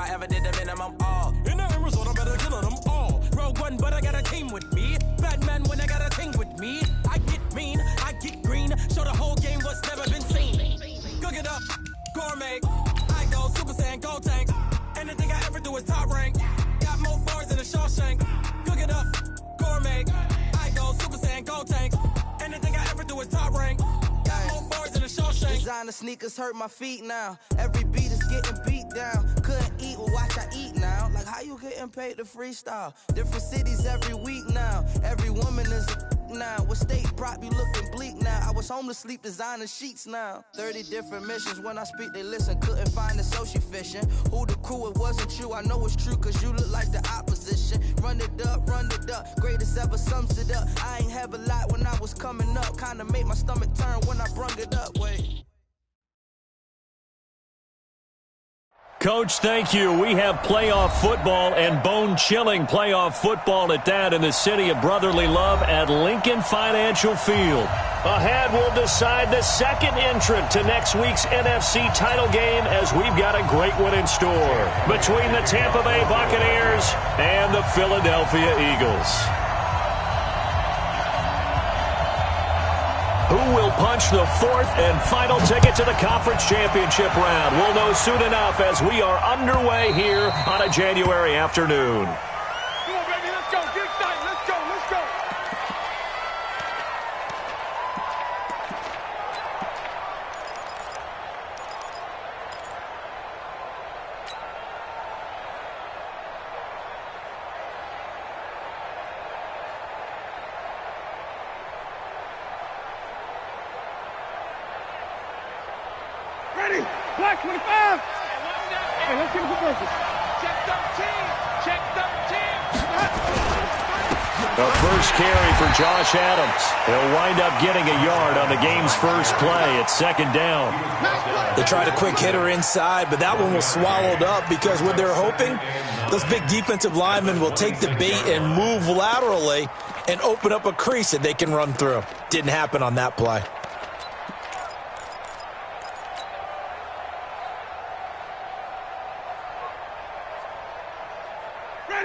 I ever did the minimum all. In the result, I better kill them all. Rogue One, but I got a team with me. Batman when I got a team with me. I get mean, I get green. Show the whole game what's never been seen. Cook it up, gourmet. I go Super Saiyan, Gold Tank. Anything I ever do is top rank. Got more bars than a Shawshank. Cook it up, gourmet. I go Super Saiyan, Gold Tank. Anything I ever do is top rank. Got more bars than a Shawshank. Designer sneakers hurt my feet now. Every beat is getting beat down. Couldn't eat, well watch I eat now. Like how you getting paid to freestyle? Different cities every week now. Every woman is a now. What state prop you looking bleak now? I was home to sleep designer sheets now. 30 different missions. When I speak they listen. Couldn't find it so she fishing. Who the crew? It wasn't you. I know it's true cause you look like the opposition. Run it up, run it up. Greatest ever sums it up. I ain't have a lot when I was coming up. Kinda made my stomach turn when I brung it up. Wait. Coach, thank you. We have playoff football and bone-chilling playoff football at that in the city of brotherly love at Lincoln Financial Field. Ahead, we'll decide the second entrant to next week's NFC title game as we've got a great one in store between the Tampa Bay Buccaneers and the Philadelphia Eagles. Who will punch the fourth and final ticket to the conference championship round? We'll know soon enough as we are underway here on a January afternoon. Come on, baby, let's go. Get excited. Let's go. Let's go. Ready? Black 25. Hey, let's get it for versus. Check 13. Check 13. The first carry for Josh Adams. He'll wind up getting a yard on the game's first play. It's second down. They tried a quick hitter inside, but that one was swallowed up because what they're hoping, those big defensive linemen will take the bait and move laterally and open up a crease that they can run through. Didn't happen on that play.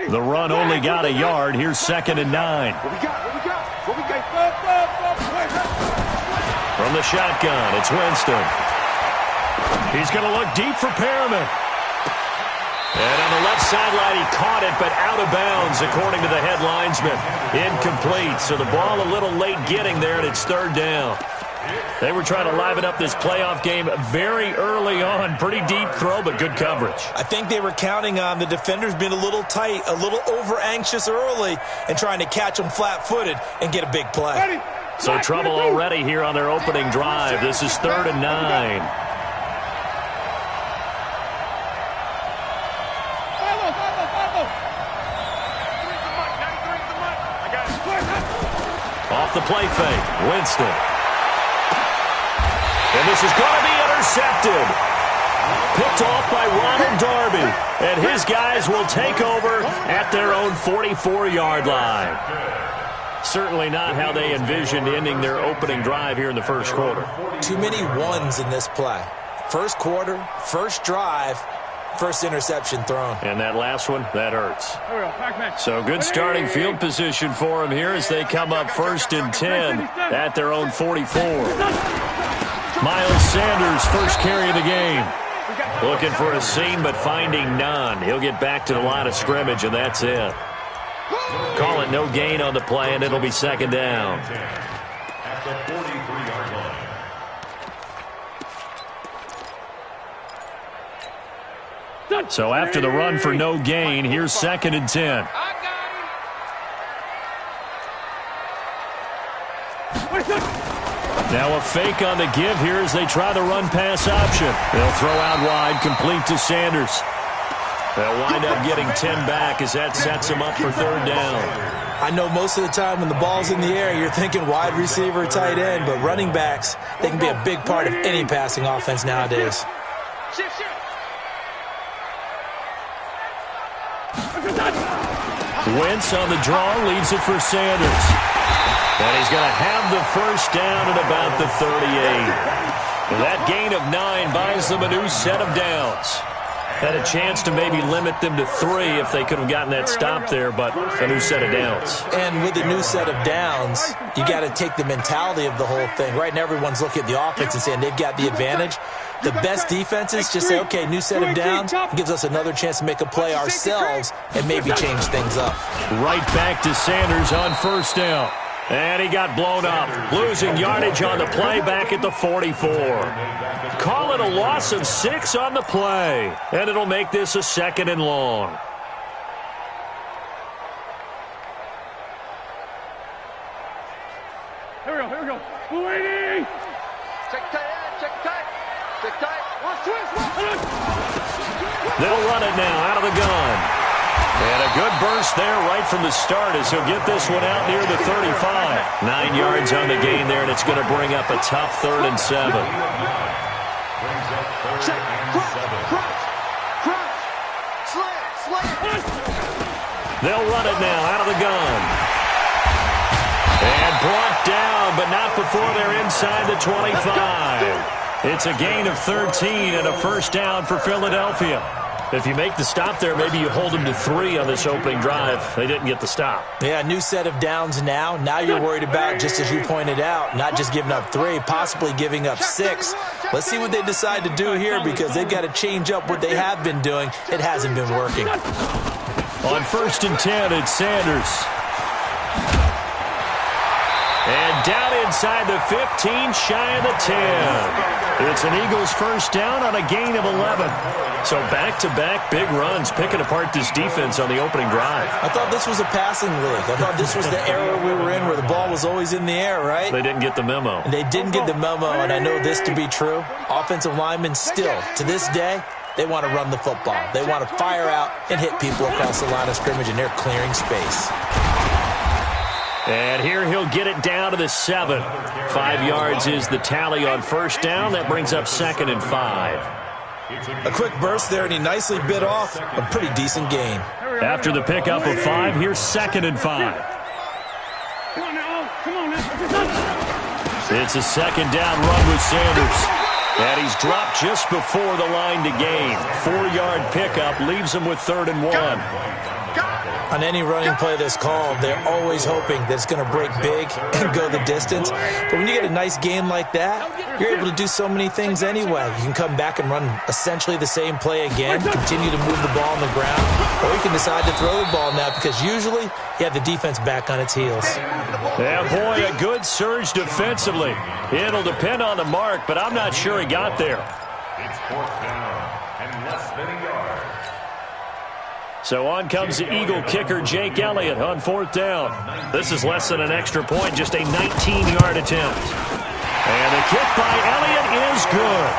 The run only got a yard. Here's second and 9. What we got? From the shotgun, it's Winston. He's going to look deep for Perriman. And on the left sideline, he caught it, but out of bounds, according to the head linesman. Incomplete, so the ball a little late getting there, and it's third down. They were trying to liven up this playoff game very early on. Pretty deep throw, but good coverage. I think they were counting on the defenders being a little tight, a little over-anxious early, and trying to catch them flat-footed and get a big play. So trouble already here on their opening drive. This is third and 9. Off the play fake, Winston. And this is going to be intercepted. Picked off by Ronald Darby. And his guys will take over at their own 44-yard line. Certainly not how they envisioned ending their opening drive here in the first quarter. Too many ones in this play. First quarter, first drive, first interception thrown. And that last one, that hurts. So good starting field position for them here as they come up first and 10 at their own 44. Miles Sanders, first carry of the game. Looking for a seam, but finding none. He'll get back to the line of scrimmage, and that's it. Call it no gain on the play, and it'll be second down. At the 43-yard line. So after the run for no gain, here's second and 10. Now a fake on the give here as they try the run-pass option. They'll throw out wide, complete to Sanders. They'll wind up getting 10 back as that sets them up for third down. I know most of the time when the ball's in the air, you're thinking wide receiver, tight end, but running backs, they can be a big part of any passing offense nowadays. Wentz on the draw, leaves it for Sanders. And he's going to have the first down at about the 38. That gain of 9 buys them a new set of downs. Had a chance to maybe limit them to 3 if they could have gotten that stop there, but a new set of downs. And with a new set of downs, you got to take the mentality of the whole thing. Right now, everyone's looking at the offense and saying they've got the advantage. The best defenses just say, okay, new set of downs, gives us another chance to make a play ourselves and maybe change things up. Right back to Sanders on first down. And he got blown up, losing yardage on the play back at the 44. Call it a loss of 6 on the play, and it'll make this a 2nd and long. Here we go. Waiting. Check tight. They'll run it now out of the gun. And a good burst there right from the start as he'll get this one out near the 35. 9 yards on the gain there, and it's going to bring up a tough 3rd and 7. Check. Crunch. Slant. They'll run it now out of the gun. And brought down, but not before they're inside the 25. It's a gain of 13 and a first down for Philadelphia. If you make the stop there, maybe you hold them to 3 on this opening drive. They didn't get the stop. Yeah, new set of downs now. Now you're worried about, just as you pointed out, not just giving up 3, possibly giving up 6. Let's see what they decide to do here because they've got to change up what they have been doing. It hasn't been working. On 1st and 10, it's Sanders. And down inside the 15, shy of the 10. It's an Eagles first down on a gain of 11. So back-to-back big runs picking apart this defense on the opening drive. I thought this was a passing league. I thought this was the era we were in where the ball was always in the air, right? They didn't get the memo. They didn't get the memo, and I know this to be true. Offensive linemen still, to this day, they want to run the football. They want to fire out and hit people across the line of scrimmage, and they're clearing space. And here he'll get it down to the 7. 5 yards is the tally on first down. That brings up 2nd and 5. A quick burst there, and he nicely bit off a pretty decent gain. After the pickup of 5, here's 2nd and 5. Come on now. It's a 2nd down run with Sanders. And he's dropped just before the line to gain. 4-yard pickup leaves him with 3rd and 1. On any running play that's called, they're always hoping that it's going to break big and go the distance. But when you get a nice game like that, you're able to do so many things anyway. You can come back and run essentially the same play again, continue to move the ball on the ground, or you can decide to throw the ball now because usually you have the defense back on its heels. Yeah, boy, a good surge defensively. It'll depend on the mark, but I'm not sure he got there. It's 4th down and less than a yard. So on comes the Eagle kicker, Jake Elliott, on 4th down. This is less than an extra point, just a 19-yard attempt. And the kick by Elliott is good.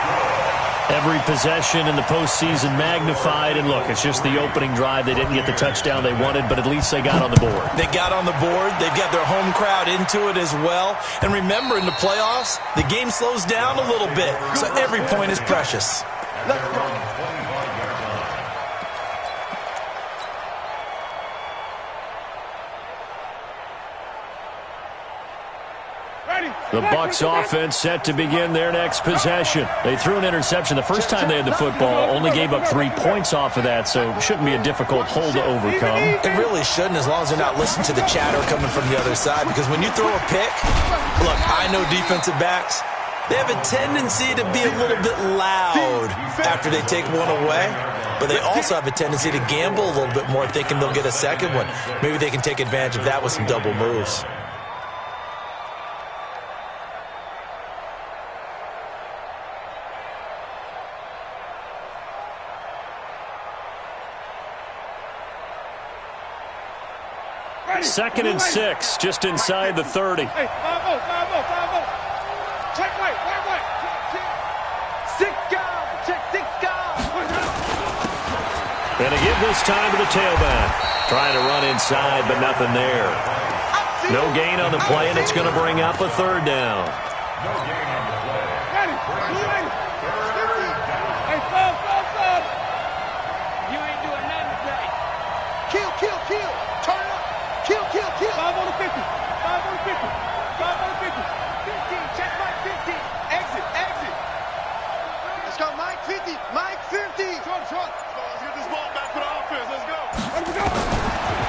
Every possession in the postseason magnified. And look, it's just the opening drive. They didn't get the touchdown they wanted, but at least they got on the board. They got on the board. They've got their home crowd into it as well. And remember, in the playoffs, the game slows down a little bit. So every point is precious. The Bucs offense set to begin their next possession. They threw an interception the first time they had the football, only gave up 3 points off of that, so it shouldn't be a difficult hole to overcome. It really shouldn't, as long as they're not listening to the chatter coming from the other side, because when you throw a pick, look, I know defensive backs, they have a tendency to be a little bit loud after they take one away, but they also have a tendency to gamble a little bit more, thinking they'll get a second one. Maybe they can take advantage of that with some double moves. Second and 6, just inside the 30. Hey, 5-0. Check right. Six guys. Check 6 guys. And again this time to the tailback. Trying to run inside, but nothing there. No gain on the play, and it's going to bring up a 3rd down. No gain on the play. Ready. Hey, stop. You ain't doing nothing today. Kill. Turn it up. Kill. 5 on the 50. 15. Check Mike 15. Exit. Let's go Mike 50. Mike 50. Short.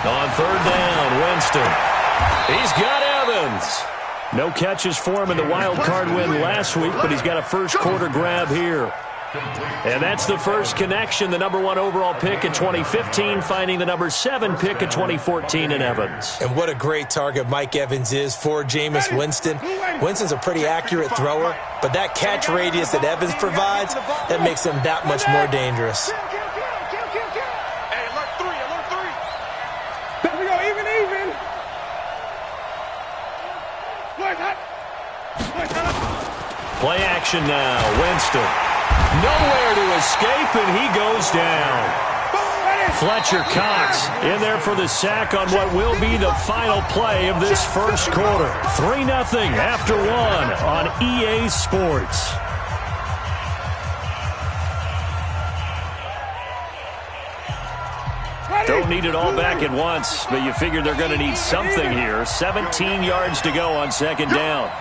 On third down, Winston. He's got Evans. No catches for him in the wild card win last week, but he's got a first quarter grab here. And that's the first connection, the number 1 overall pick in 2015, finding the number 7 pick in 2014 in Evans. And what a great target Mike Evans is for Jameis Winston. Winston's a pretty accurate thrower, but that catch radius that Evans provides, that makes him that much more dangerous. Hey, alert 3, alert 3. There we go, even. Play action now, Winston. Nowhere to escape, and he goes down. Fletcher Cox in there for the sack on what will be the final play of this first quarter. 3-0 after 1 on EA Sports. Don't need it all back at once, but you figure they're going to need something here. 17 yards to go on second down.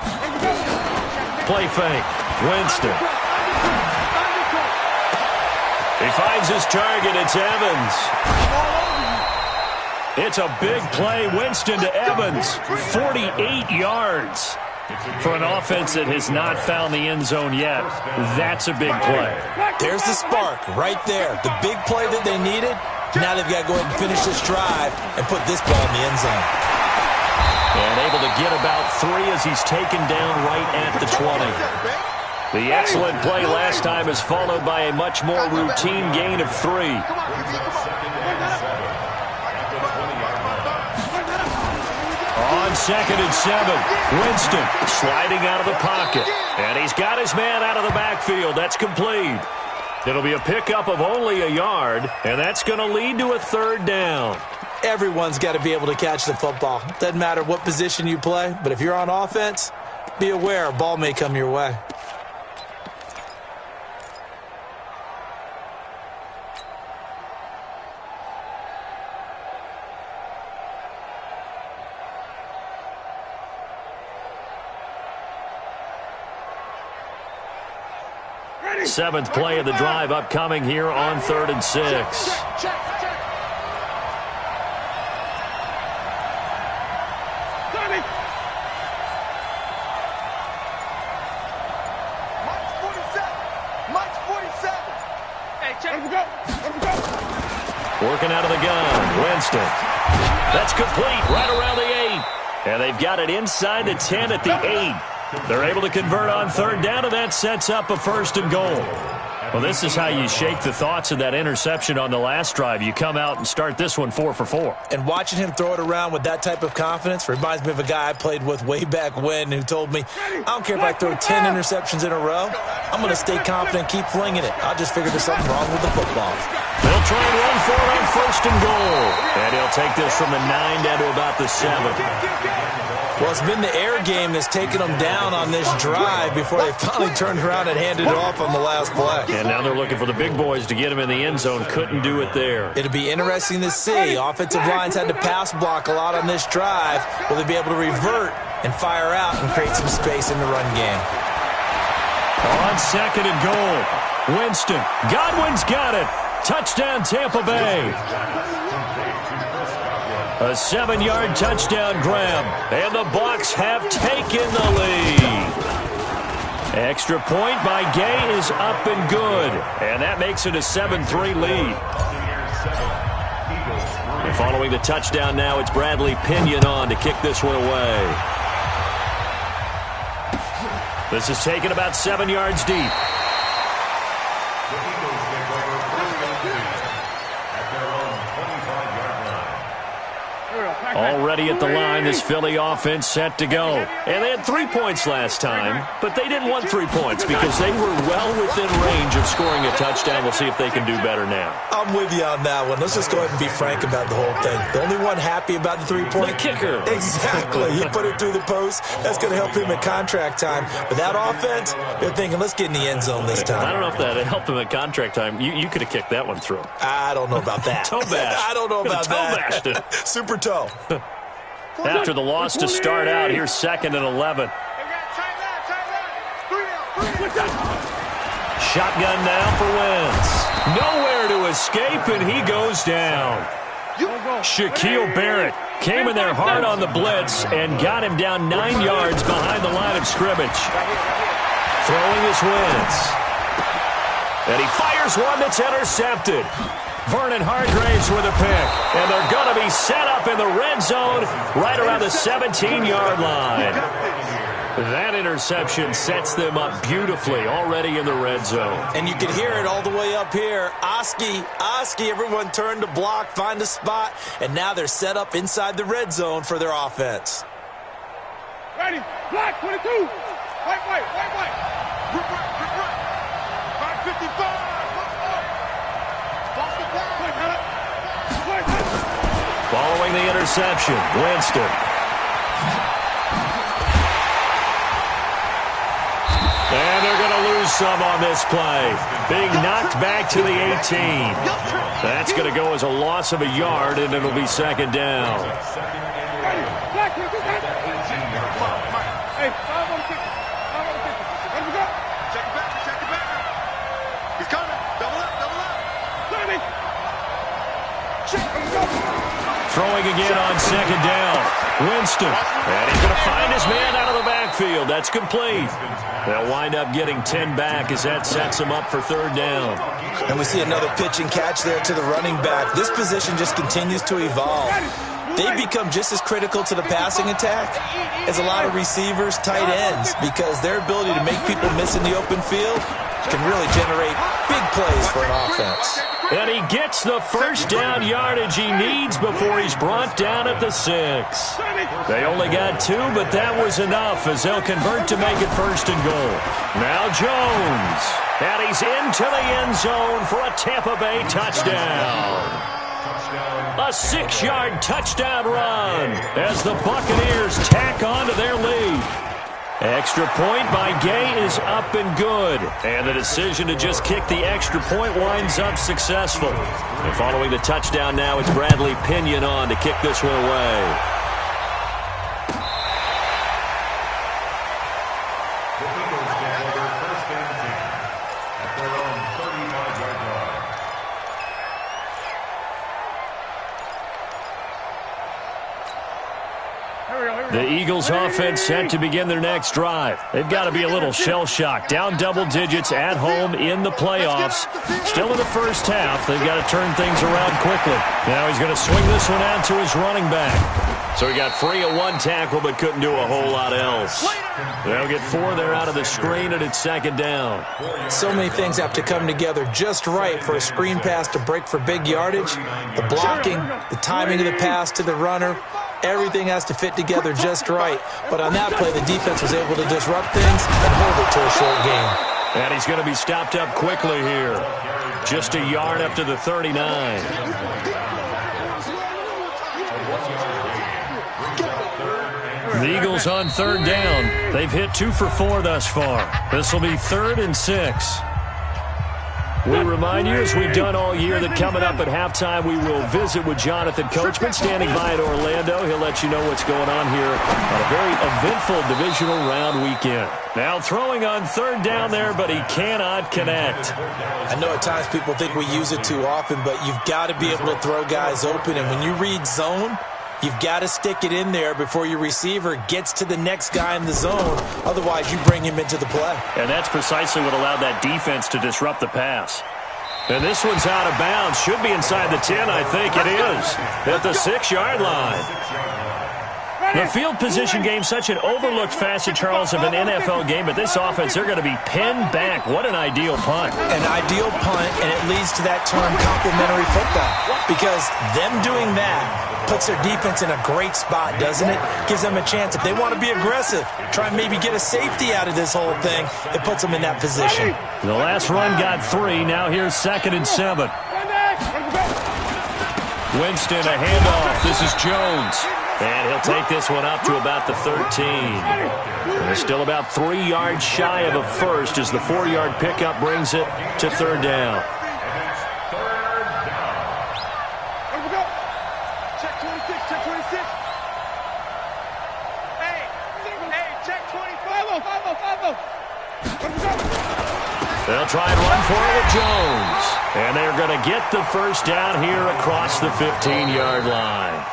Play fake. Winston. He finds his target. It's Evans. It's a big play. Winston to Evans. 48 yards. For an offense that has not found the end zone yet, that's a big play. There's the spark right there. The big play that they needed. Now they've got to go ahead and finish this drive and put this ball in the end zone. And able to get about 3 as he's taken down right at the 20. The excellent play last time is followed by a much more routine gain of 3. On 2nd and 7, Winston sliding out of the pocket. And he's got his man out of the backfield. That's complete. It'll be a pickup of only a yard, and that's going to lead to a third down. Everyone's got to be able to catch the football. Doesn't matter what position you play, but if you're on offense, be aware a ball may come your way. Seventh play of the drive upcoming here on 3rd and 6. Mike's 47. Hey, check. Let him go. Working out of the gun, Winston. That's complete right around the 8. And they've got it inside the 10 at the 8. They're able to convert on 3rd down, and that sets up a 1st and goal. Well, this is how you shake the thoughts of that interception on the last drive. You come out and start this one 4 for 4. And watching him throw it around with that type of confidence reminds me of a guy I played with way back when who told me, I don't care if I throw 10 interceptions in a row. I'm going to stay confident, keep flinging it. I'll just figure there's something wrong with the football. They'll try and run for it on 1st and goal. And he'll take this from the 9 down to about the 7. Well, it's been the air game that's taken them down on this drive before they finally turned around and handed it off on the last play. And now they're looking for the big boys to get him in the end zone. Couldn't do it there. It'll be interesting to see. Offensive lines had to pass block a lot on this drive. Will they be able to revert and fire out and create some space in the run game? On 2nd and goal, Winston. Godwin's got it. Touchdown, Tampa Bay. A 7-yard touchdown grab, and the Bucs have taken the lead. Extra point by Gay is up and good, and that makes it a 7-3 lead. And following the touchdown now, it's Bradley Pinion on to kick this one away. This is taken about 7 yards deep. Already at the line, this Philly offense set to go. And they had 3 points last time, but they didn't want 3 points because they were well within range of scoring a touchdown. We'll see if they can do better now. I'm with you on that one. Let's just go ahead and be frank about the whole thing. The only one happy about the 3-point? The kicker. Exactly. You put it through the post. That's going to help him at contract time. But that offense, they're thinking, let's get in the end zone this time. I don't know if that helped him at contract time. You could have kicked that one through. I don't know about that. Toe bash. I don't know about that. Toe bashed it. Super toe. After the loss to start out, here's 2nd and 11. Shotgun now for Wentz. Nowhere to escape, and he goes down. Shaquille Barrett came in there hard on the blitz and got him down 9 yards behind the line of scrimmage. Throwing his wins. And he fires one that's intercepted. Vernon Hargraves with a pick. And they're going to be set up in the red zone right around the 17-yard line. That interception sets them up beautifully already in the red zone. And you can hear it all the way up here. Oski, everyone turned to block, find a spot, and now they're set up inside the red zone for their offense. Ready, black 22. White. Rip. 555. Following the interception, Winston. And they're going to lose some on this play. Being knocked back to the 18. That's going to go as a loss of a yard, and it'll be second down. Hey, 5 on 50. Let me go. Check it back. He's coming. Double up. Throwing again on second down. Winston. And he's going to find his man out of the backfield. That's complete. They'll wind up getting 10 back as that sets them up for third down. And we see another pitch and catch there to the running back. This position just continues to evolve. They become just as critical to the passing attack as a lot of receivers, tight ends, because their ability to make people miss in the open field can really generate big plays for an offense. And he gets the first down yardage he needs before he's brought down at the 6. They only got 2, but that was enough as they'll convert to make it first and goal. Now Jones. And he's into the end zone for a Tampa Bay touchdown. A 6-yard touchdown run as the Buccaneers tack on to their lead. Extra point by Gay is up and good. And the decision to just kick the extra point winds up successful. And following the touchdown now, it's Bradley Pinion on to kick this one away. The Eagles get over first and 10 at their own 35-yard line. The Eagles offense set to begin their next drive. They've got to be a little shell-shocked. Down double digits at home in the playoffs. Still in the first half. They've got to turn things around quickly. Now he's going to swing this one out to his running back. So he got free of one tackle but couldn't do a whole lot else. They'll get 4 there out of the screen, and it's second down. So many things have to come together just right for a screen pass to break for big yardage. The blocking, the timing of the pass to the runner. Everything has to fit together just right. But on that play, the defense was able to disrupt things and hold it to a short game. And he's going to be stopped up quickly here. Just a yard up to the 39. The Eagles on third down. They've hit 2 for 4 thus far. This will be 3rd and 6. We remind you, as we've done all year, that coming up at halftime, we will visit with Jonathan Coachman standing by in Orlando. He'll let you know what's going on here on a very eventful divisional round weekend. Now throwing on third down there, but he cannot connect. I know at times people think we use it too often, but you've got to be able to throw guys open. And when you read zone, you've got to stick it in there before your receiver gets to the next guy in the zone. Otherwise, you bring him into the play. And that's precisely what allowed that defense to disrupt the pass. And this one's out of bounds. Should be inside the 10, I think it is. At the 6-yard line. The field position game, such an overlooked facet, Charles, of an NFL game, but this offense, they're going to be pinned back. What an ideal punt. An ideal punt, and it leads to that term complementary football. Because them doing that puts their defense in a great spot, doesn't it? Gives them a chance. If they want to be aggressive, try and maybe get a safety out of this whole thing, it puts them in that position. The last run got 3. Now here's 2nd and 7. Winston, a handoff. This is Jones. And he'll take this one up to about the 13. They're still about 3 yards shy of a first as the 4-yard pickup brings it to third down. Check 26, check 26. Hey, check 25. 5-0. They'll try and run for it with Jones. And they're going to get the first down here across the 15-yard line.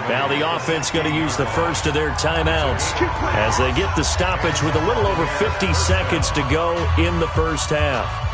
Now the offense going to use the first of their timeouts as they get the stoppage with a little over 50 seconds to go in the first half.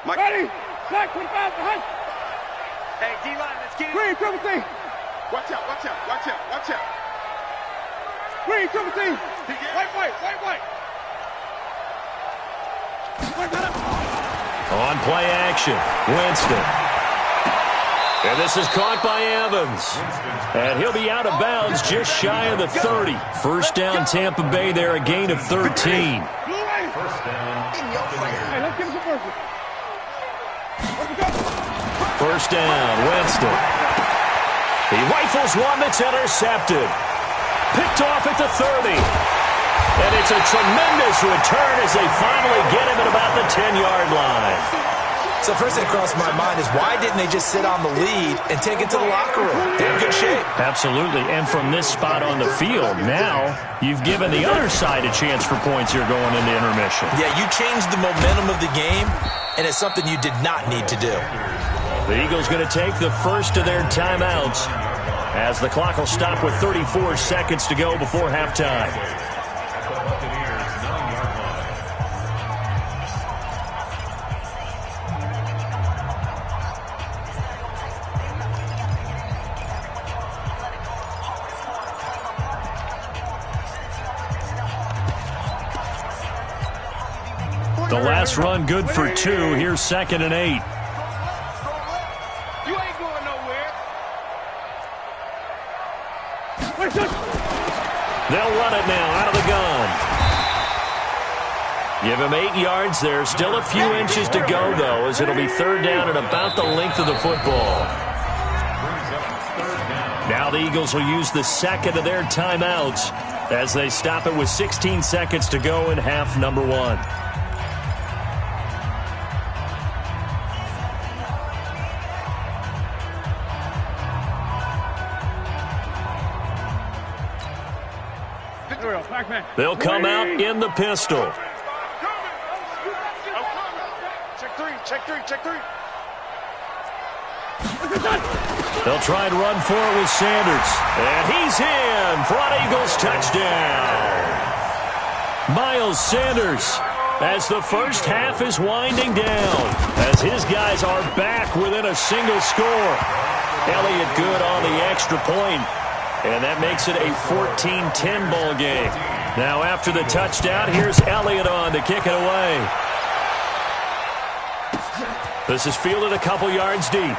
Ready? Black 25 behind. Hey, D-line, let's get it. Green, triple team. Watch out, watch out, watch out, watch out. Green, triple team. White. On play action, Winston. And this is caught by Evans. And he'll be out of bounds just shy of the 30. First down, Tampa Bay there, a gain of 13. First down. Hey, let's give him some mercy. First down, Winston. He rifles one that's intercepted. Picked off at the 30. And it's a tremendous return as they finally get him at about the 10-yard line. So first thing that crossed my mind is why didn't they just sit on the lead and take it to the locker room? They're in good shape. Absolutely. And from this spot on the field, now you've given the other side a chance for points here going into intermission. Yeah, you changed the momentum of the game, and it's something you did not need to do. The Eagles going to take the first of their timeouts as the clock will stop with 34 seconds to go before halftime. The last run good for 2. Here's 2nd and 8. You ain't going nowhere. They'll run it now out of the gun. Give him 8 yards there. Still a few inches to go, though, as it'll be 3rd down and about the length of the football. Now the Eagles will use the second of their timeouts as they stop it with 16 seconds to go in half number 1. They'll come out in the pistol. Check three. They'll try and run for it with Sanders. And he's in for an Eagles touchdown. Miles Sanders, as the first half is winding down, as his guys are back within a single score. Elliott good on the extra point. And that makes it a 14-10 ball game. Now after the touchdown, here's Elliott on to kick it away. This is fielded a couple yards deep.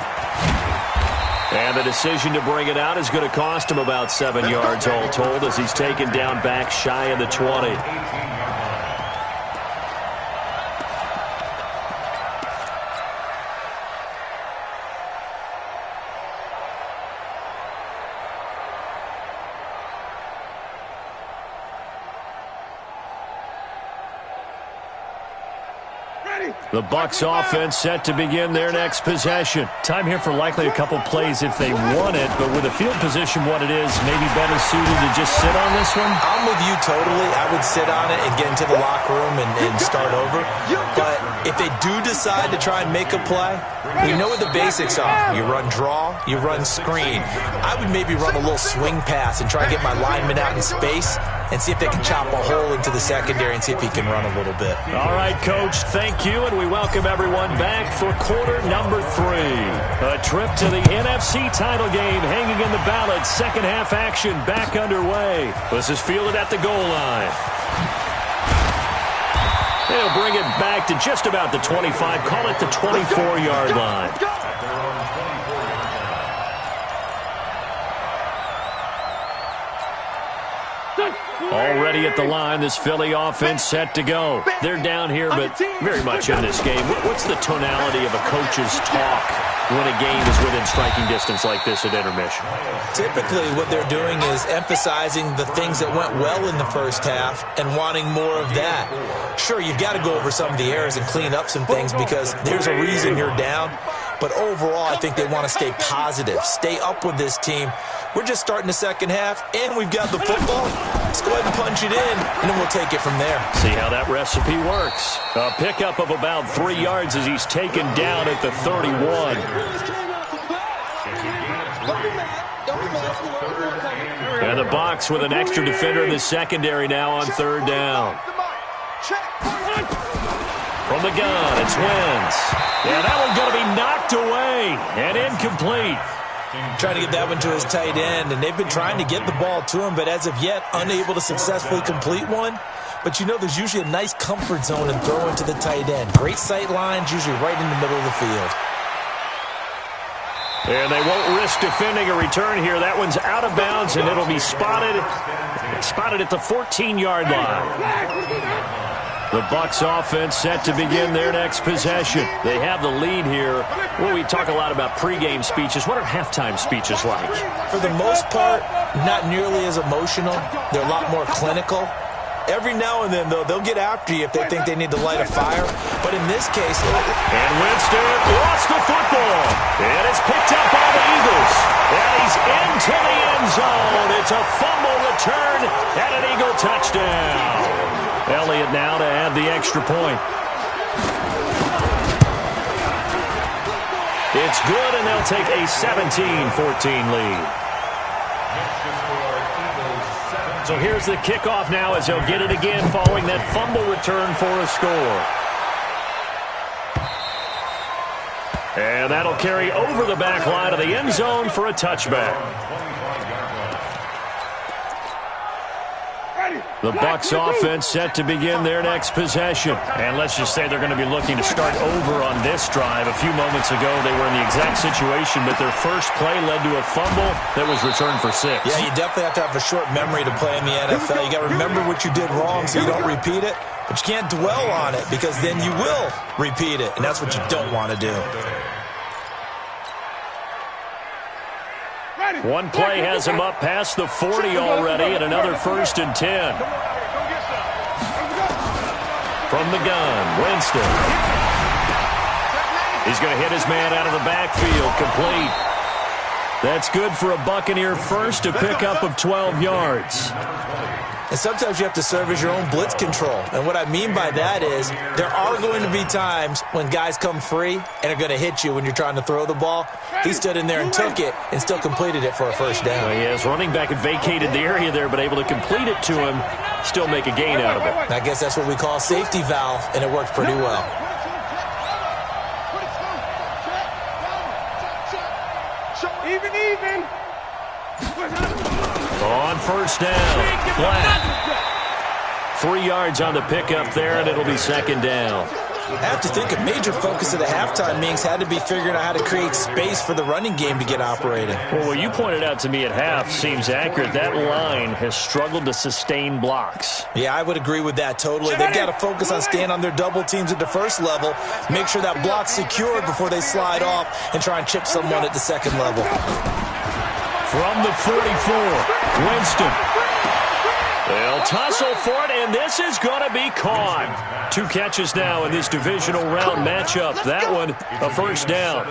And the decision to bring it out is going to cost him about 7 yards all told as he's taken down back shy of the 20. The Bucs offense set to begin their next possession. Time here for likely a couple plays if they want it, but with the field position what it is, maybe better suited to just sit on this one? I'm with you totally. I would sit on it and get into the locker room and start over. But if they do decide to try and make a play, we know what the basics are. You run draw, you run screen. I would maybe run a little swing pass and try and get my lineman out in space and see if they can chop a hole into the secondary and see if he can run a little bit. All right, Coach, thank you. you, and we welcome everyone back for quarter number 3. A trip to the NFC title game hanging in the balance. Second half action back underway. This is fielded at the goal line. They'll bring it back to just about the 25. Call it the 24-yard line. Already at the line, this Philly offense set to go. They're down here, but very much in this game. What's the tonality of a coach's talk when a game is within striking distance like this at intermission? Typically, what they're doing is emphasizing the things that went well in the first half and wanting more of that. Sure, you've got to go over some of the errors and clean up some things because there's a reason you're down. But overall, I think they want to stay positive, stay up with this team. We're just starting the second half, and we've got the football. Let's go ahead and punch it in, and then we'll take it from there. See how that recipe works. A pickup of about 3 yards as he's taken down at the 31. And the box with an extra defender in the secondary now on third down. From the gun, it's Wentz. Yeah, that one's going to be knocked away and incomplete. Trying to get that one to his tight end, and they've been trying to get the ball to him, but as of yet, unable to successfully complete one. But you know there's usually a nice comfort zone in throwing to the tight end. Great sight lines, usually right in the middle of the field. And they won't risk defending a return here. That one's out of bounds, and it'll be spotted at the 14-yard line. The Bucs offense set to begin their next possession. They have the lead here. Well, we talk a lot about pregame speeches. What are halftime speeches like? For the most part, not nearly as emotional. They're a lot more clinical. Every now and then, though, they'll get after you if they think they need to light a fire. But in this case... And Winston lost the football. And it's picked up by the Eagles. And he's into the end zone. It's a fumble return and an Eagle touchdown. Elliott now to add the extra point. It's good, and they'll take a 17-14 lead. So here's the kickoff now as they'll get it again following that fumble return for a score. And that'll carry over the back line of the end zone for a touchback. The Bucs offense set to begin their next possession. And let's just say they're going to be looking to start over on this drive. A few moments ago, they were in the exact situation, but their first play led to a fumble that was returned for 6. Yeah, you definitely have to have a short memory to play in the NFL. You got to remember what you did wrong so you don't repeat it. But you can't dwell on it because then you will repeat it, and that's what you don't want to do. One play has him up past the 40 already, and another 1st and 10. From the gun, Winston. He's going to hit his man out of the backfield, complete. That's good for a Buccaneer first, a pickup of 12 yards. And sometimes you have to serve as your own blitz control. And what I mean by that is there are going to be times when guys come free and are going to hit you when you're trying to throw the ball. He stood in there and took it and still completed it for a first down. His running back had vacated the area there, but able to complete it to him, still make a gain out of it. I guess that's what we call a safety valve, and it worked pretty well. Even. On first down, flat. 3 yards on the pickup there, and it'll be second down. I have to think a major focus of the halftime meetings had to be figuring out how to create space for the running game to get operating. Well, what you pointed out to me at half seems accurate. That line has struggled to sustain blocks. Yeah, I would agree with that totally. They've got to focus on staying on their double teams at the first level, make sure that block's secured before they slide off, and try and chip someone at the second level. From the 44, Winston. They'll tussle for it, and this is going to be caught. 2 catches now in this divisional round matchup. That one, a first down.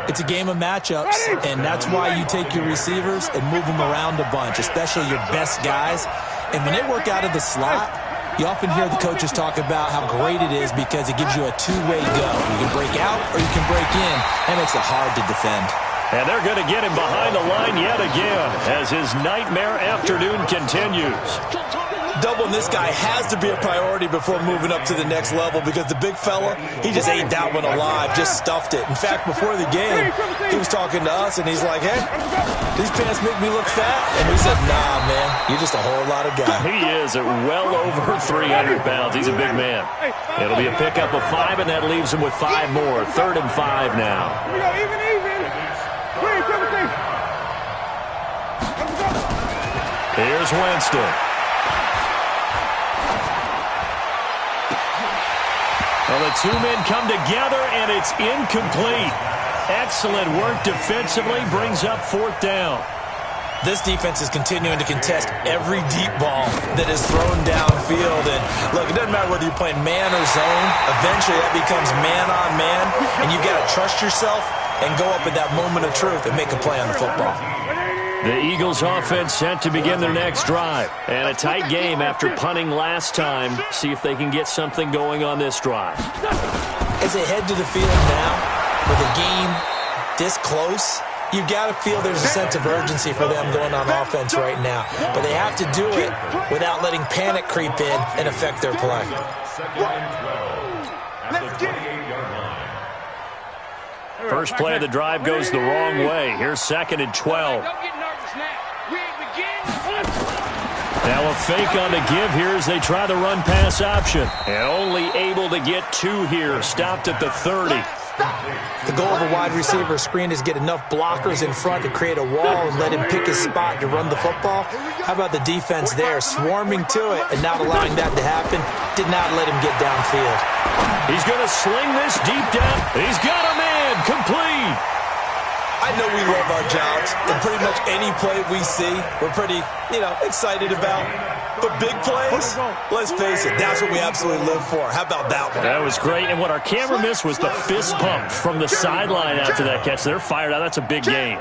It's a game of matchups, and that's why you take your receivers and move them around a bunch, especially your best guys. And when they work out of the slot, you often hear the coaches talk about how great it is because it gives you a two-way go. You can break out or you can break in. That makes it hard to defend. And they're going to get him behind the line yet again as his nightmare afternoon continues. doubling this guy has to be a priority before moving up to the next level because the big fella, he just ate that one alive, just stuffed it. In fact, before the game, he was talking to us, and he's like, hey, these pants make me look fat? And we said, nah, man, you're just a whole lot of guy. He is at well over 300 pounds. He's a big man. It'll be a pickup of 5, and that leaves him with 5 more. 3rd and 5 now. Here we go, even. Here's Winston. Well, the two men come together, and it's incomplete. Excellent work defensively, brings up 4th down. This defense is continuing to contest every deep ball that is thrown downfield. And, look, it doesn't matter whether you're playing man or zone. Eventually, that becomes man-on-man, and you've got to trust yourself and go up at that moment of truth and make a play on the football. The Eagles offense set to begin their next drive. And a tight game after punting last time. See if they can get something going on this drive. As they head to the field now, with a game this close, you've got to feel there's a sense of urgency for them going on offense right now. But they have to do it without letting panic creep in and affect their play. First play of the drive goes the wrong way. Here's 2nd and 12. Now a fake on the give here as they try the run-pass option. And only able to get 2 here. Stopped at the 30. The goal of a wide receiver screen is get enough blockers in front to create a wall and let him pick his spot to run the football. How about the defense there, swarming to it and not allowing that to happen? Did not let him get downfield. He's going to sling this deep down. He's got a man, complete. I know we love our jobs, and pretty much any play we see, we're pretty, excited about. But big plays, let's face it, that's what we absolutely live for. How about that one? That was great, and what our camera missed was the fist pump from the sideline after that catch. They're fired out. That's a big game.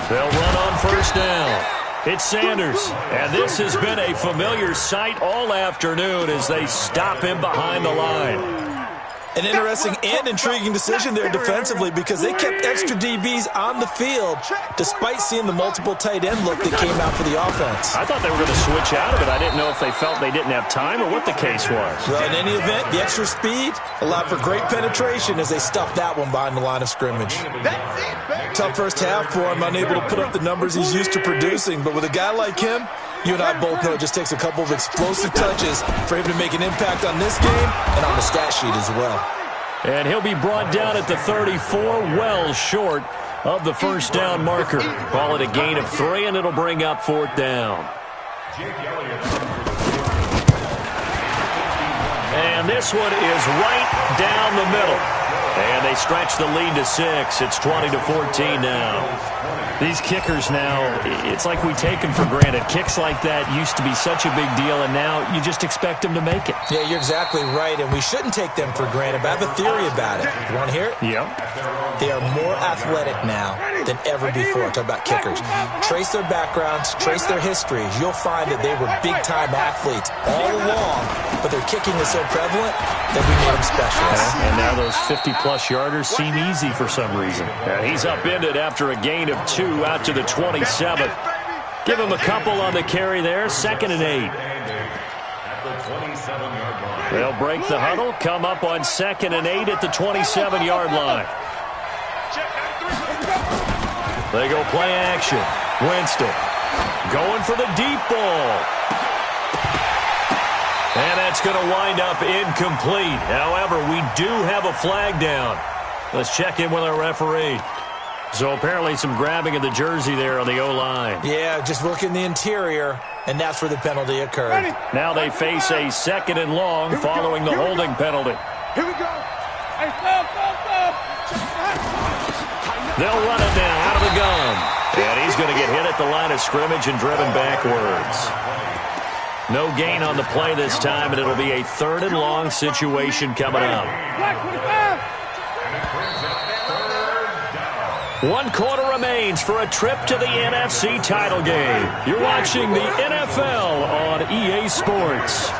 They'll run on 1st down. It's Sanders, and this has been a familiar sight all afternoon as they stop him behind the line. An interesting and intriguing decision there defensively because they kept extra DBs on the field despite seeing the multiple tight end look that came out for the offense. I thought they were going to switch out of it. I didn't know if they felt they didn't have time or what the case was. Well, in any event, the extra speed allowed for great penetration as they stuffed that one behind the line of scrimmage. Tough first half for him, unable to put up the numbers he's used to producing. But with a guy like him, you and I both know it just takes a couple of explosive touches for him to make an impact on this game and on the stat sheet as well. And he'll be brought down at the 34, well short of the 1st down marker. Call it a gain of 3, and it'll bring up 4th down. And this one is right down the middle. And they stretch the lead to 6. It's 20-14 now. These kickers now, it's like we take them for granted. Kicks like that used to be such a big deal, and now you just expect them to make it. Yeah, you're exactly right, and we shouldn't take them for granted, but I have a theory about it. You want to hear it? Yep. They are more athletic now than ever before. Talk about kickers. Trace their backgrounds, trace their histories. You'll find that they were big-time athletes all along, but their kicking is so prevalent that we made them specialists. And now those 50-plus yarders seem easy for some reason. And he's upended after a gain of 2 out to the 27. Give him a couple on the carry there. 2nd and 8. They'll break the huddle, come up on 2nd and 8 at the 27-yard line. They go play action. Winston going for the deep ball. And that's going to wind up incomplete. However, we do have a flag down. Let's check in with our referee. So apparently some grabbing of the jersey there on the O-line. Yeah, just look in the interior, and that's where the penalty occurred. Now they face a 2nd and long following the holding penalty. Here we go. Hey, stop. They'll run it now out of the gun. And he's going to get hit at the line of scrimmage and driven backwards. No gain on the play this time, and it'll be a 3rd and long situation coming up. 1 quarter remains for a trip to the NFC title game. You're watching the NFL on EA Sports.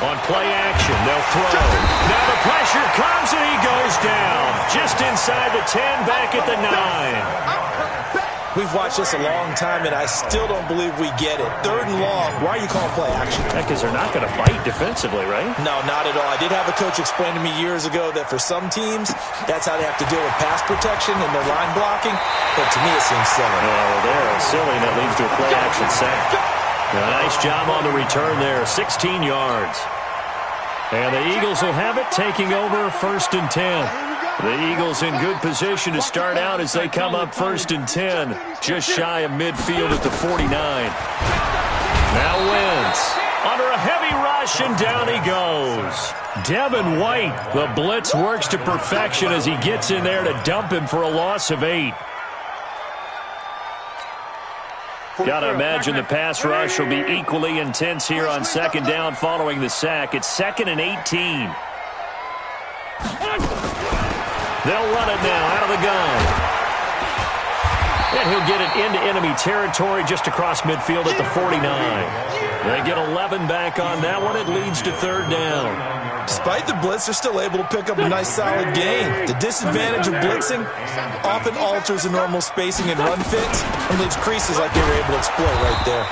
On play action, they'll throw. Now the pressure comes, and he goes down. Just inside the 10, back at the 9. We've watched this a long time, and I still don't believe we get it. 3rd and long. Why are you calling play action? Because they're not going to bite defensively, right? No, not at all. I did have a coach explain to me years ago that for some teams, that's how they have to deal with pass protection and their line blocking. But to me, it seems silly. Well, they're silly, and that leads to a play action set. Nice job on the return there. 16 yards. And the Eagles will have it, taking over 1st and 10. The Eagles in good position to start out as they come up 1st and 10, just shy of midfield at the 49. Now Wentz under a heavy rush, and down he goes. Devin White, the blitz works to perfection as he gets in there to dump him for a loss of 8. Got to imagine the pass rush will be equally intense here on 2nd down following the sack. It's 2nd and 18. They'll run it now out of the gun. And he'll get it into enemy territory just across midfield at the 49. They get 11 back on that one. It leads to 3rd down. Despite the blitz, they're still able to pick up a nice solid gain. The disadvantage of blitzing often alters the normal spacing and run fits and leaves creases like they were able to exploit right there.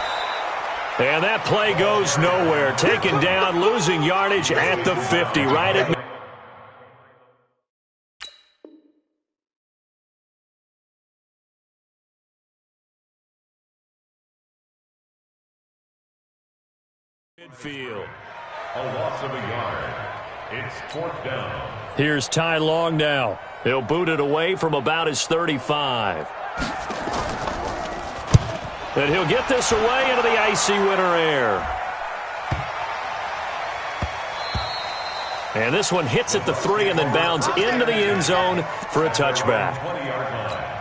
And that play goes nowhere. Taken down, losing yardage at the 50, right at midfield. A loss of a yard. It's 4th down. Here's Ty Long now. He'll boot it away from about his 35. And he'll get this away into the icy winter air. And this one hits at the 3 and then bounds into the end zone for a touchback. 20-yard line.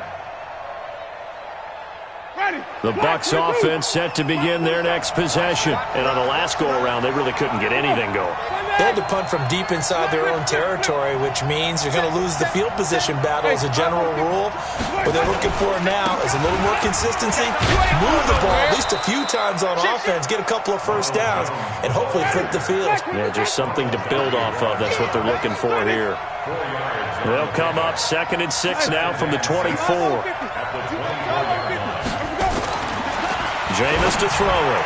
The Bucs offense set to begin their next possession. And on the last go-around, they really couldn't get anything going. They had to punt from deep inside their own territory, which means you're going to lose the field position battle as a general rule. What they're looking for now is a little more consistency, move the ball at least a few times on offense, get a couple of 1st downs, and hopefully flip the field. Yeah, just something to build off of. That's what they're looking for here. They'll come up 2nd and 6 now from the 24. Jameis to throw it.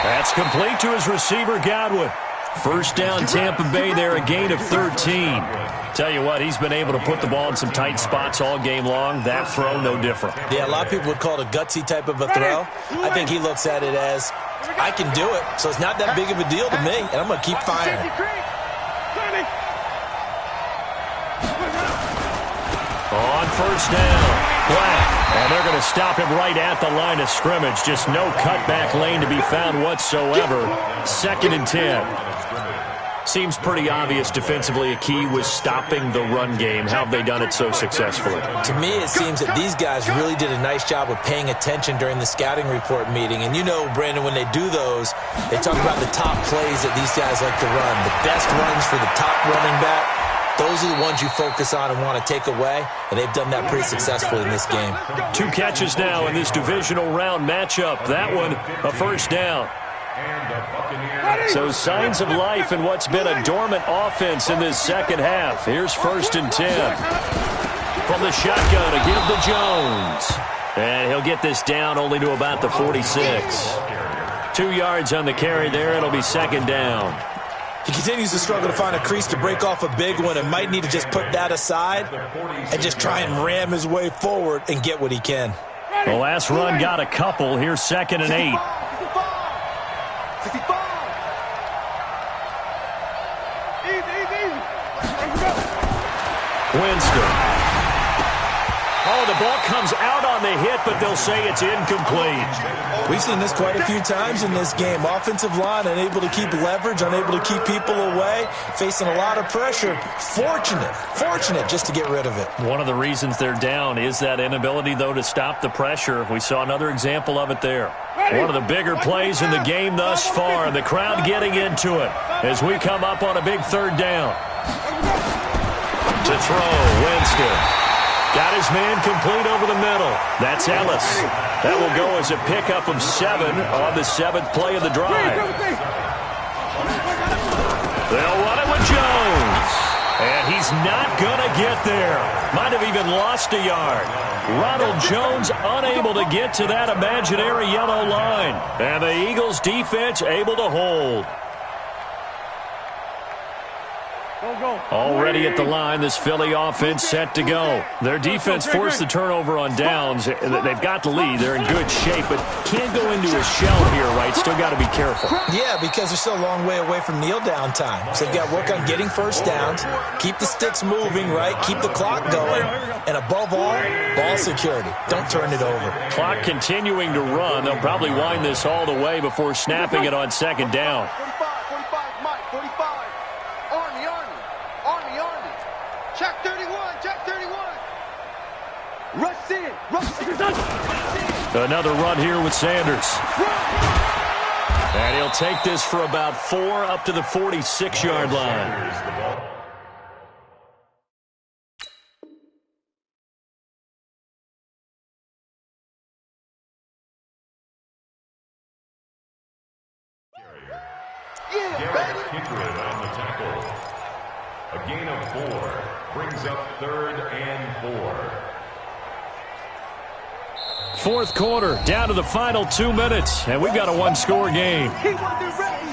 That's complete to his receiver, Godwin. 1st down, Tampa Bay there, a gain of 13. Tell you what, he's been able to put the ball in some tight spots all game long. That throw, no different. Yeah, a lot of people would call it a gutsy type of a throw. I think he looks at it as, I can do it, so it's not that big of a deal to me, and I'm going to keep firing. On 1st down. Black. And they're going to stop him right at the line of scrimmage. Just no cutback lane to be found whatsoever. 2nd and 10. Seems pretty obvious defensively a key was stopping the run game. How have they done it so successfully? To me, it seems that these guys really did a nice job of paying attention during the scouting report meeting. And you know, Brandon, when they do those, they talk about the top plays that these guys like to run. The best runs for the top running back. Those are the ones you focus on and want to take away, and they've done that pretty successfully in this game. 2 catches now in this divisional round matchup. That one, a 1st down. So signs of life in what's been a dormant offense in this 2nd half. Here's 1st and 10. From the shotgun to give to Jones. And he'll get this down only to about the 46. 2 yards on the carry there. It'll be 2nd down. He continues to struggle to find a crease to break off a big one and might need to just put that aside and just try and ram his way forward and get what he can. The last run got a couple. Here's 2nd and 8. Winston. Oh, the ball comes out on the hit, but they'll say it's incomplete. We've seen this quite a few times in this game. Offensive line unable to keep leverage, unable to keep people away, facing a lot of pressure. Fortunate just to get rid of it. One of the reasons they're down is that inability, though, to stop the pressure. We saw another example of it there. One of the bigger plays in the game thus far, and the crowd getting into it as we come up on a big 3rd down. To throw, Winston. Got his man complete over the middle. That's Ellis. That will go as a pickup of 7 on the 7th play of the drive. They'll run it with Jones. And he's not going to get there. Might have even lost a yard. Ronald Jones unable to get to that imaginary yellow line. And the Eagles defense able to hold. Already at the line, this Philly offense set to go. Their defense forced the turnover on downs. They've got the lead. They're in good shape, but can't go into a shell here, right? Still got to be careful. Yeah, because they're still a long way away from kneel down time. So they've got to work on getting first downs, keep the sticks moving, right? Keep the clock going. And above all, ball security. Don't turn it over. Clock continuing to run. They'll probably wind this all the way before snapping it on second down. 45, Mike, 45. Army. Check 31. Rush in. Another run here with Sanders. And he'll take this for about 4 up to the 46-yard line. Kindred on the tackle. A gain of 4 brings up 3rd and 4. Fourth quarter, down to the final 2 minutes, and we've got a one-score game. He wasn't ready.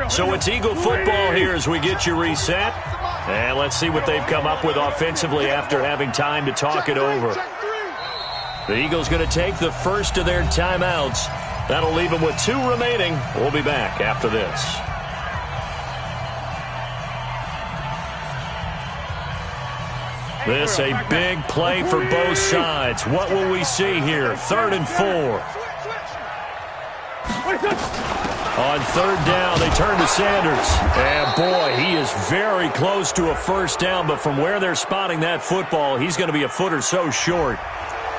So it's Eagle football here as we get you reset. And let's see what they've come up with offensively after having time to talk it over. The Eagles going to take the first of their timeouts. That'll leave them with 2 remaining. We'll be back after this. This a big play for both sides. What will we see here? 3rd and 4. On 3rd down, they turn to Sanders. And, boy, he is very close to a first down, but from where they're spotting that football, he's going to be a foot or so short.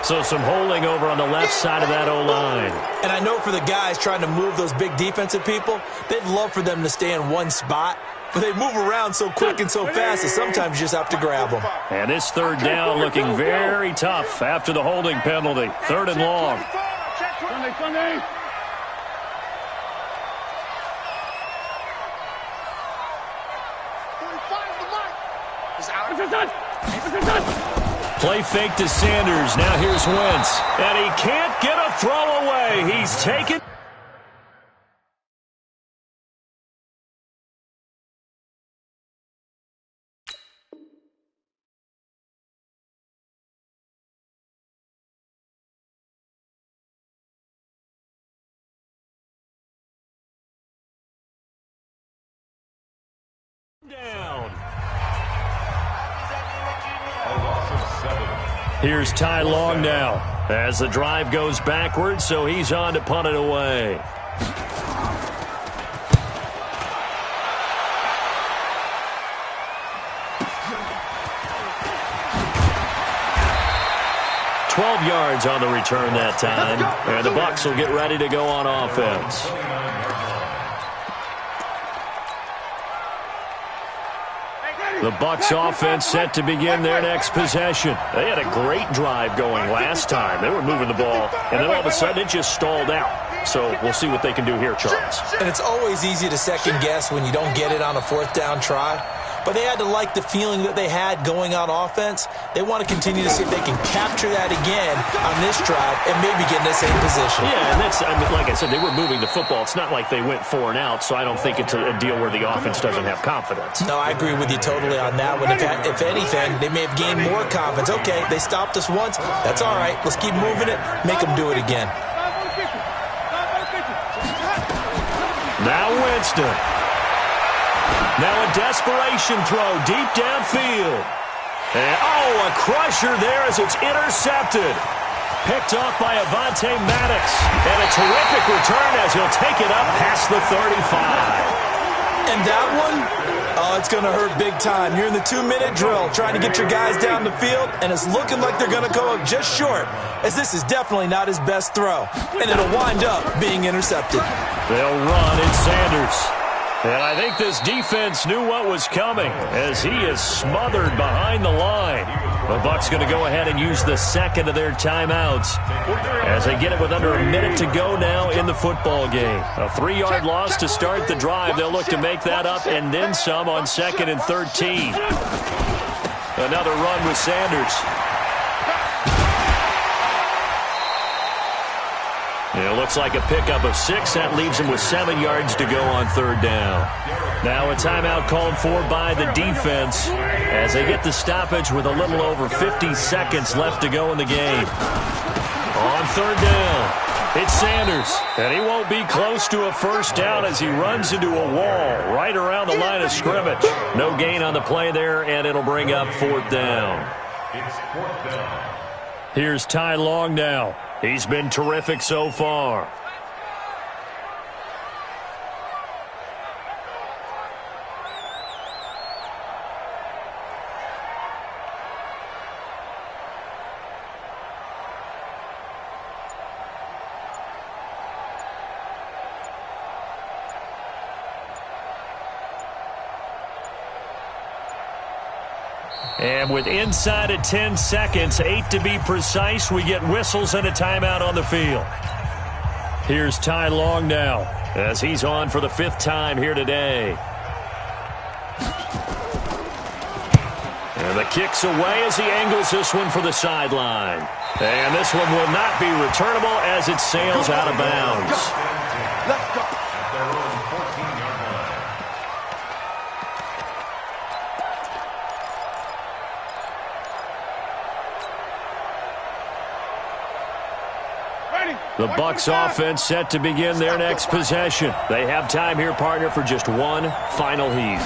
So some holding over on the left side of that O-line. And I know for the guys trying to move those big defensive people, they'd love for them to stay in one spot. But they move around so quick and so fast that sometimes you just have to grab them. And this 3rd down looking very tough after the holding penalty. 3rd and long. Sunday. Play fake to Sanders. Now here's Wentz. And he can't get a throw away. He's taken. Down. Here's Ty Long now as the drive goes backwards, so he's on to punt it away. $12 yards on the return that time, and the Bucs will get ready to go on offense. The Bucs offense set to begin their next possession. They had a great drive going last time. They were moving the ball, and then all of a sudden it just stalled out. So we'll see what they can do here, Charles. And it's always easy to second guess when you don't get it on a 4th down try. But they had to like the feeling that they had going on offense. They want to continue to see if they can capture that again on this drive and maybe get in the same position. Yeah, and that's, like I said, they were moving the football. It's not like they went 4 and out, so I don't think it's a deal where the offense doesn't have confidence. No, I agree with you totally on that one. If anything, they may have gained more confidence. Okay, they stopped us once. That's all right. Let's keep moving it. Make them do it again. Now Winston. Now a desperation throw deep downfield. And, a crusher there as it's intercepted. Picked off by Avonte Maddox. And a terrific return as he'll take it up past the 35. And that one, it's going to hurt big time. You're in the 2-minute drill trying to get your guys down the field, and it's looking like they're going to go up just short, as this is definitely not his best throw. And it'll wind up being intercepted. They'll run. It's Sanders. And I think this defense knew what was coming as he is smothered behind the line. The Bucs going to go ahead and use the second of their timeouts as they get it with under a minute to go now in the football game. A 3-yard loss to start the drive. They'll look to make that up and then some on 2nd and 13. Another run with Sanders. It looks like a pickup of 6. That leaves him with 7 yards to go on 3rd down. Now a timeout called for by the defense as they get the stoppage with a little over 50 seconds left to go in the game. On 3rd down, it's Sanders, and he won't be close to a first down as he runs into a wall right around the line of scrimmage. No gain on the play there, and it'll bring up 4th down. It's 4th down. Here's Ty Long now. He's been terrific so far. And with inside of 10 seconds, 8 to be precise, we get whistles and a timeout on the field. Here's Ty Long now as he's on for the 5th time here today. And the kick's away as he angles this one for the sideline. And this one will not be returnable as it sails out of bounds. Let's go. At their own 14-yard line. The Bucs offense set to begin their next possession. They have time here, partner, for just one final heave.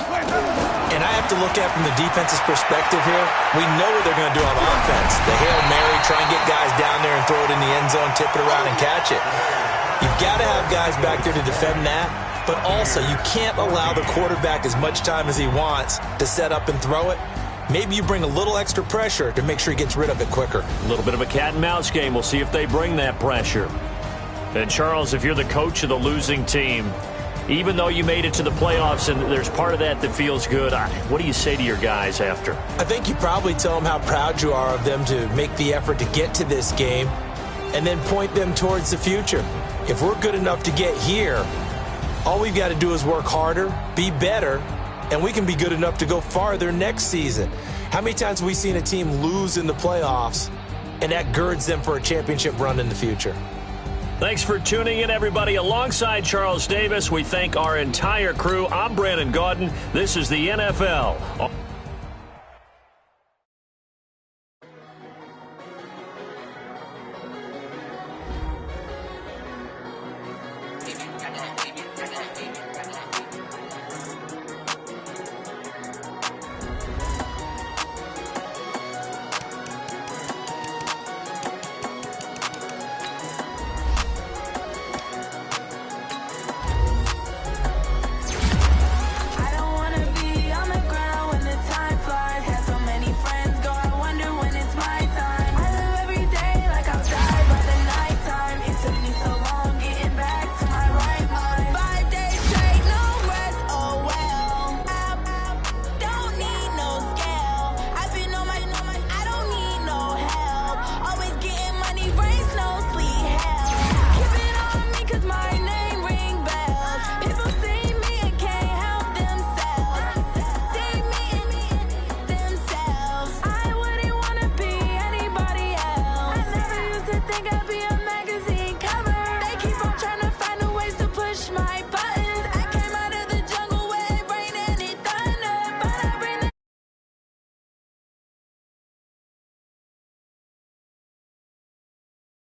And I have to look at it from the defense's perspective here. We know what they're going to do on offense. The Hail Mary, try and get guys down there and throw it in the end zone, tip it around and catch it. You've got to have guys back there to defend that, but also you can't allow the quarterback as much time as he wants to set up and throw it. Maybe you bring a little extra pressure to make sure he gets rid of it quicker. A little bit of a cat and mouse game. We'll see if they bring that pressure. And Charles, if you're the coach of the losing team, even though you made it to the playoffs and there's part of that that feels good, what do you say to your guys after? I think you probably tell them how proud you are of them to make the effort to get to this game and then point them towards the future. If we're good enough to get here, all we've got to do is work harder, be better, and we can be good enough to go farther next season. How many times have we seen a team lose in the playoffs, and that girds them for a championship run in the future? Thanks for tuning in, everybody. Alongside Charles Davis, we thank our entire crew. I'm Brandon Gaudin. This is the NFL.